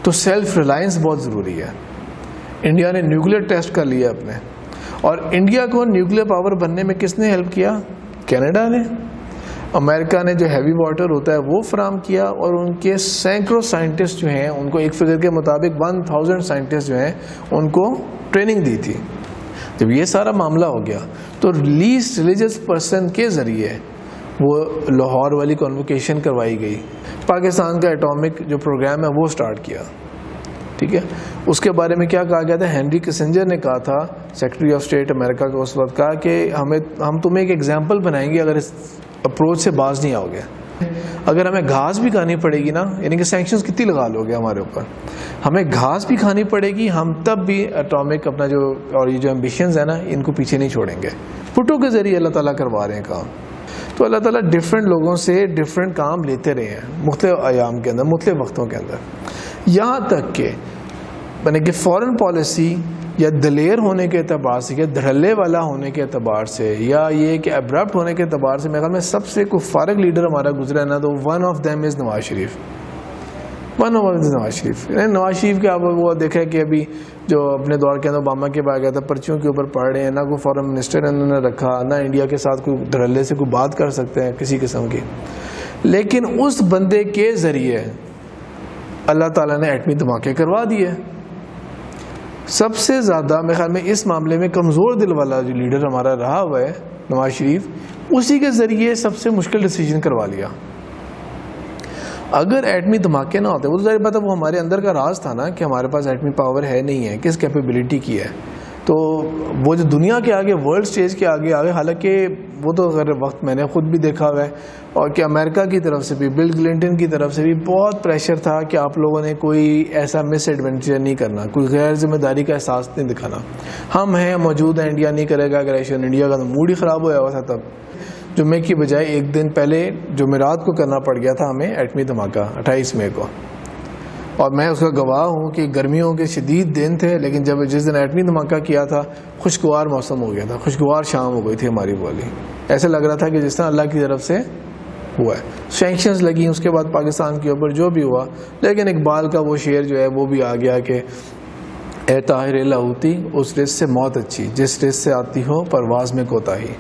تو self Reliance بہت ضروری ہے. انڈیا نے نیوکلیر ٹیسٹ کر لیا اپنے, اور انڈیا کو نیوکلیر پاور بننے میں کس نے ہیلپ کیا؟ کینیڈا نے. امریکہ نے جو ہیوی واٹر ہوتا ہے وہ فراہم کیا, اور ان کے سینکڑوں سائنٹسٹ جو ہیں ان کو ایک فگر کے مطابق 1000 سائنٹسٹ جو ہیں ان کو ٹریننگ دی تھی. جب یہ سارا معاملہ ہو گیا تو لیسٹ ریلیجس پرسن کے ذریعے وہ لاہور والی کانوکیشن کروائی گئی, پاکستان کا ایٹامک جو پروگرام ہے وہ سٹارٹ کیا. ٹھیک ہے, اس کے بارے میں کیا کہا گیا تھا؟ ہینری کسنجر نے کہا تھا, سیکرٹری آف اسٹیٹ امریکہ کا اس وقت, کہا کہ ہم تمہیں ایک ایگزامپل بنائیں گے اگر اس اپروچ سے باز نہیں آؤ گے. اگر ہمیں گھاس بھی کھانی پڑے گی نا, یعنی کہ سینکشنز کتنی لگا لو گے ہمارے اوپر, ہمیں گھاس بھی کھانی پڑے گی, ہم تب بھی ایٹامک اپنا جو اور یہ جو ایمبیشنز ہیں نا ان کو پیچھے نہیں چھوڑیں گے. پٹو کے ذریعے اللہ تعالیٰ کروا رہے ہیں کام. تو اللہ تعالیٰ ڈفرینٹ لوگوں سے ڈفرینٹ کام لیتے رہے ہیں مختلف ایام کے اندر, مختلف وقتوں کے اندر, یہاں تک کہ یعنی کہ فارن پالیسی یا دلیر ہونے کے اعتبار سے, یا دھڑلے والا ہونے کے اعتبار سے, یا یہ کہ ابرپٹ ہونے کے اعتبار سے, میرے خیال میں سب سے کوئی فارغ لیڈر ہمارا گزرا ہے نا, تو one of them is Nawaz Sharif. Nawaz Sharif کے آپ وہ دیکھیں کہ ابھی جو اپنے دور کے اندر اوباما کے بعد گیا تھا, پرچیوں کے اوپر پڑھ رہے ہیں, نہ کوئی فارن منسٹر انہوں نے رکھا, نہ انڈیا کے ساتھ کوئی دھڑلے سے کوئی بات کر سکتے ہیں کسی قسم کی. لیکن اس بندے کے ذریعے اللہ تعالیٰ نے ایٹمی دھماکے کروا دیے. سب سے زیادہ میرے خیال میں اس معاملے میں کمزور دل والا جو لیڈر ہمارا رہا ہوا ہے نواز شریف, اسی کے ذریعے سب سے مشکل ڈیسیجن کروا لیا. اگر ایٹمی دھماکے نہ ہوتے, وہ تو ظاہر بات ہے وہ ہمارے اندر کا راز تھا نا کہ ہمارے پاس ایٹمی پاور ہے نہیں ہے, کس کیپیبلٹی کی ہے, تو وہ جو دنیا کے آگے ورلڈ سٹیج کے آگے حالانکہ وہ تو اگر وقت میں نے خود بھی دیکھا ہوا ہے, اور کہ امریکہ کی طرف سے بھی, بل کلنٹن کی طرف سے بھی بہت پریشر تھا کہ آپ لوگوں نے کوئی ایسا مس ایڈونچر نہیں کرنا, کوئی غیر ذمہ داری کا احساس نہیں دکھانا. ہم ہیں, موجود ہیں, انڈیا نہیں کرے گا اگریشن. انڈیا کا تو موڈ ہی خراب ہوا ہوا تھا تب, جمعے کی بجائے ایک دن پہلے جمعرات کو کرنا پڑ گیا تھا ہمیں ایٹمی دھماکہ 28 مئی کو. اور میں اس کا گواہ ہوں کہ گرمیوں کے شدید دن تھے, لیکن جس دن ایٹمی دھماکہ کیا تھا خوشگوار موسم ہو گیا تھا, خوشگوار شام ہو گئی تھی ہماری والی. ایسے لگ رہا تھا کہ جس طرح اللہ کی طرف سے ہوا ہے. سینکشنز لگی اس کے بعد پاکستان کے اوپر جو بھی ہوا, لیکن اقبال کا وہ شعر جو ہے وہ بھی آ گیا کہ اے طاہر لاہوتی, اس رزق سے موت اچھی, جس رزق سے آتی ہو پرواز میں کوتاہی.